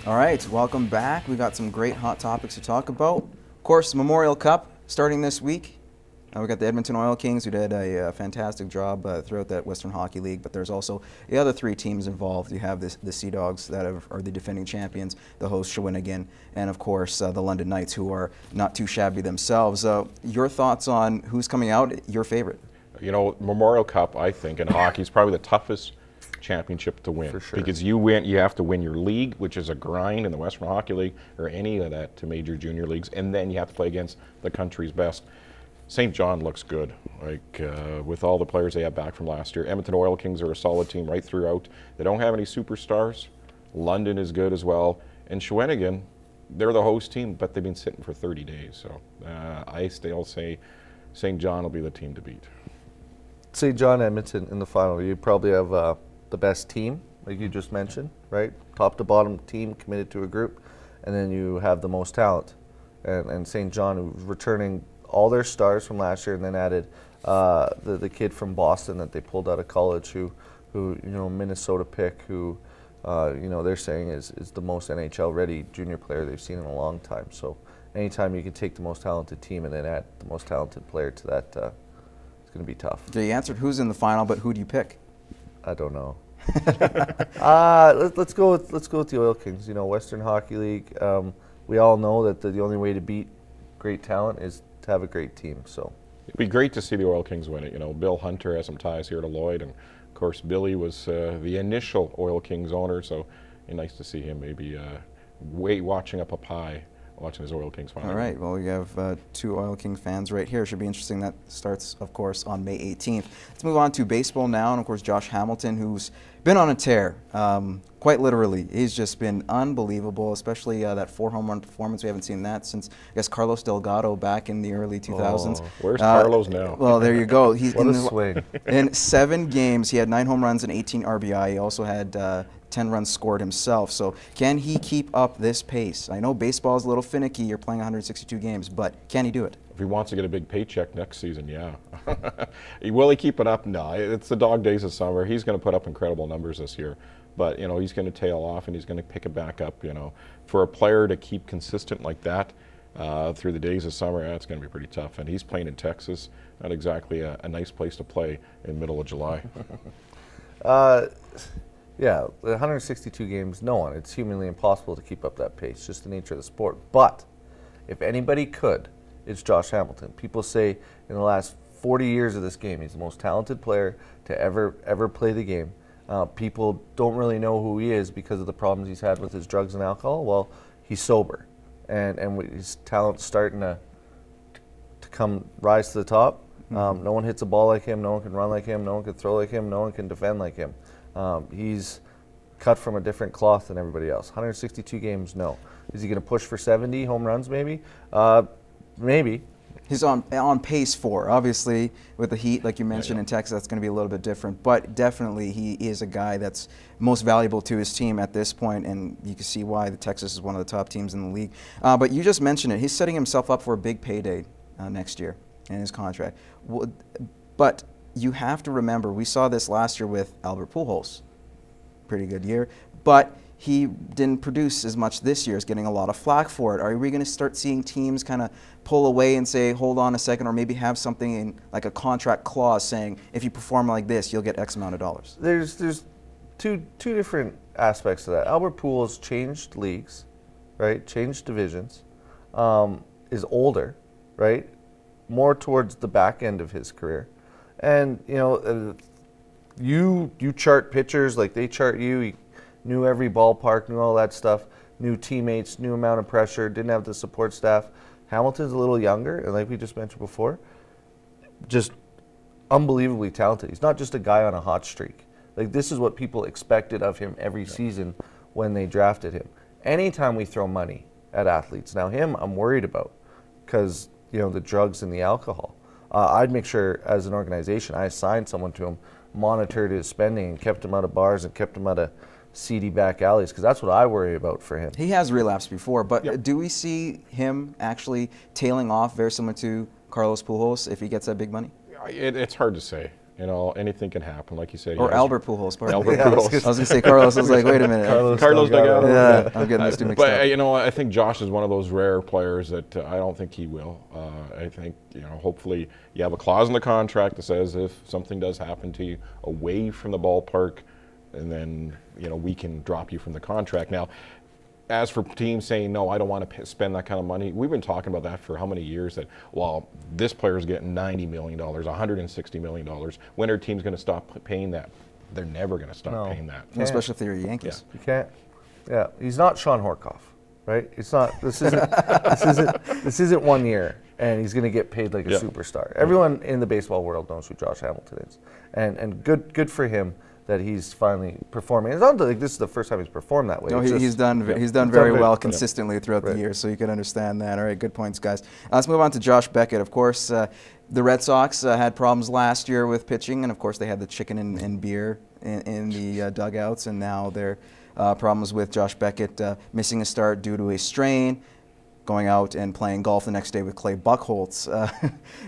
All right, welcome back. We got some great hot topics to talk about. Of course, Memorial Cup starting this week. We got the Edmonton Oil Kings, who did a fantastic job throughout that Western Hockey League, but there's also the other three teams involved. You have the Sea Dogs that are the defending champions, the host Shawinigan, and of course the London Knights, who are not too shabby themselves. Your thoughts on who's coming out, your favorite? You know, Memorial Cup, I think, in hockey is probably the toughest championship to win. For sure. Because you have to win your league, which is a grind in the Western Hockey League or any of that to major junior leagues, and then you have to play against the country's best. St. John looks good, like with all the players they have back from last year. Edmonton Oil Kings are a solid team right throughout. They don't have any superstars. London is good as well. And Shawinigan, they're the host team, but they've been sitting for 30 days. So I still say St. John will be the team to beat. St. John, Edmonton in the final. You probably have the best team, like you just mentioned, right? Top to bottom team committed to a group, and then you have the most talent. And St. John, who's returning all their stars from last year, and then added the kid from Boston that they pulled out of college, who Minnesota pick, who they're saying is the most NHL ready junior player they've seen in a long time. So anytime you can take the most talented team and then add the most talented player to that, it's going to be tough. You answered who's in the final, but who do you pick? I don't know. Let's go with the Oil Kings. You know, Western Hockey League. We all know that the only way to beat great talent is to have a great team. So it'd be great to see the Oil Kings win it. You know, Bill Hunter has some ties here to Lloyd, and of course Billy was the initial Oil Kings owner. So it's nice to see him maybe watching up high, watching his Oil Kings final. All right, well, we have two Oil King fans right here. Should be interesting. That starts, of course, on May 18th. Let's move on to baseball now, and of course Josh Hamilton, who's been on a tear, quite literally. He's just been unbelievable, especially that 4-home run performance. We haven't seen that since, I guess, Carlos Delgado back in the early 2000s. Oh, where's Carlos now? Well, there you go. What a swing. In 7 games, he had 9 home runs and 18 RBI. He also had 10 runs scored himself. So can he keep up this pace? I know baseball is a little finicky. You're playing 162 games, but can he do it? If he wants to get a big paycheck next season, yeah. Will he keep it up? No, it's the dog days of summer. He's going to put up incredible numbers this year. But, you know, he's going to tail off and he's going to pick it back up, you know. For a player to keep consistent like that through the days of summer, it's going to be pretty tough. And he's playing in Texas, not exactly a nice place to play in the middle of July. Yeah, 162 games, it's humanly impossible to keep up that pace, just the nature of the sport. But if anybody could, it's Josh Hamilton. People say in the last 40 years of this game, he's the most talented player to ever play the game. People don't really know who he is because of the problems he's had with his drugs and alcohol. Well, he's sober, and his talent's starting to rise to the top. No one hits a ball like him. No one can run like him. No one can throw like him. No one can defend like him. He's cut from a different cloth than everybody else. 162 games, no. Is he going to push for 70 home runs maybe? Maybe. He's on pace for, obviously, with the Heat, like you mentioned, in Texas, that's going to be a little bit different. But definitely he is a guy that's most valuable to his team at this point, and you can see why the Texas is one of the top teams in the league. But you just mentioned it. He's setting himself up for a big payday next year in his contract. But you have to remember, we saw this last year with Albert Pujols. Pretty good year. But he didn't produce as much this year. He's getting a lot of flack for it. Are we going to start seeing teams kind of pull away and say, hold on a second, or maybe have something in like a contract clause saying, if you perform like this, you'll get X amount of dollars? There's two different aspects to that. Albert Pujols changed leagues, right? Changed divisions. Is older, right? More towards the back end of his career. And, you know, you chart pitchers like they chart you. He knew every ballpark, knew all that stuff, knew teammates, knew amount of pressure, didn't have the support staff. Hamilton's a little younger, and like we just mentioned before, just unbelievably talented. He's not just a guy on a hot streak. Like, this is what people expected of him every season when they drafted him. Anytime we throw money at athletes, now him I'm worried about because, you know, the drugs and the alcohol. I'd make sure as an organization I assigned someone to him, monitored his spending and kept him out of bars and kept him out of seedy back alleys, because that's what I worry about for him. He has relapsed before, but do we see him actually tailing off very similar to Carlos Pujols if he gets that big money? It's hard to say. You know, anything can happen, like you said. Or Albert Pujols. Albert Yeah, Pujols. I was going to say Carlos. I was like, wait a minute. Carlos Delgado. Yeah, I'm getting those two mixed up. But you know, I think Josh is one of those rare players that I don't think he will. I think, you know, hopefully you have a clause in the contract that says if something does happen to you away from the ballpark, and then, you know, we can drop you from the contract. Now, as for teams saying, no, I don't want to spend that kind of money, we've been talking about that for how many years, that, well, this player's getting $90 million, $160 million. When are teams going to stop paying that? They're never going to stop paying that. Especially if they're Yankees. You can't. Yeah, he's not Sean Horkoff, right? It's not. This isn't 1 year, and he's going to get paid like a superstar. Everyone in the baseball world knows who Josh Hamilton is, and good for him that he's finally performing. It's not like this is the first time he's performed that way. No, he's done very well consistently throughout the year, so you can understand that. All right, good points, guys. Let's move on to Josh Beckett. Of course, the Red Sox had problems last year with pitching, and of course they had the chicken and beer in the dugouts, and now there are problems with Josh Beckett missing a start due to a strain, going out and playing golf the next day with Clay Buchholz.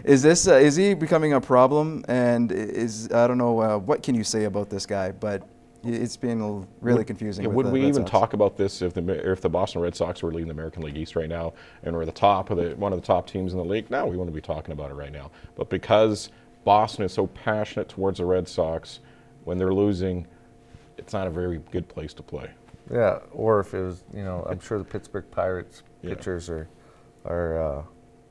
Is he becoming a problem? And I don't know, what can you say about this guy? But it's been really confusing. Would we even talk about this if the Boston Red Sox were leading the American League East right now and were one of the top teams in the league? No, we wouldn't be talking about it right now. But because Boston is so passionate towards the Red Sox, when they're losing, it's not a very good place to play. Yeah, or if it was, you know, I'm sure the Pittsburgh Pirates pitchers are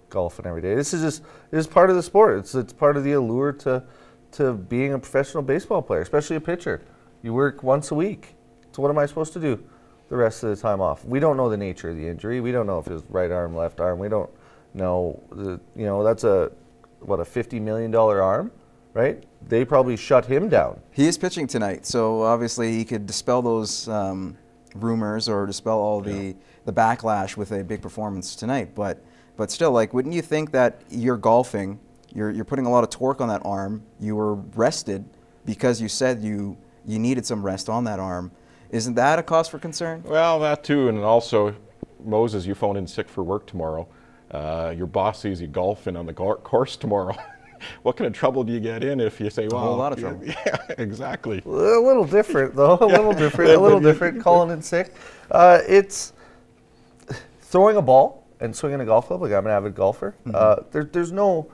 golfing every day. This is part of the sport. It's part of the allure to being a professional baseball player, especially a pitcher. You work once a week. So what am I supposed to do the rest of the time off? We don't know the nature of the injury. We don't know if it was right arm, left arm. We don't know. That's a $50 million arm, right? They probably shut him down. He is pitching tonight, so obviously he could dispel those rumors or dispel all the backlash with a big performance tonight. But still, like, wouldn't you think that you're golfing, you're putting a lot of torque on that arm, you were rested because you said you needed some rest on that arm. Isn't that a cause for concern? Well, that too, and also, Moses, you phone in sick for work tomorrow. Your boss sees you golfing on the course tomorrow. What kind of trouble do you get in if you say, well, a whole lot of trouble. Yeah, exactly. A little different, though. A little different. Calling in sick. It's throwing a ball and swinging a golf club. Like, I'm an avid golfer. There's no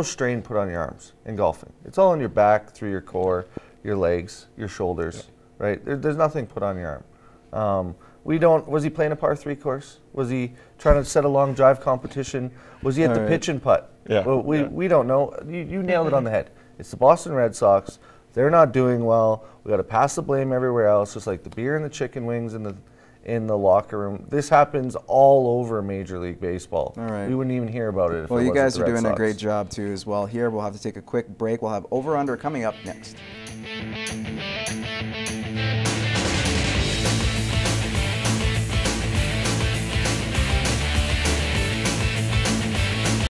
strain put on your arms in golfing. It's all on your back, through your core, your legs, your shoulders. Right? There's nothing put on your arm. Was he playing a par 3 course? Was he trying to set a long drive competition? Was he at the pitch and putt? Yeah. Well, we don't know. You nailed it on the head. It's the Boston Red Sox. They're not doing well. We got to pass the blame everywhere else, just like the beer and the chicken wings in the locker room. This happens all over Major League Baseball. All right. We wouldn't even hear about it if well, it you guys wasn't the are Red doing Sox. a great job too as well. Here we'll have to take a quick break. We'll have Over Under coming up next.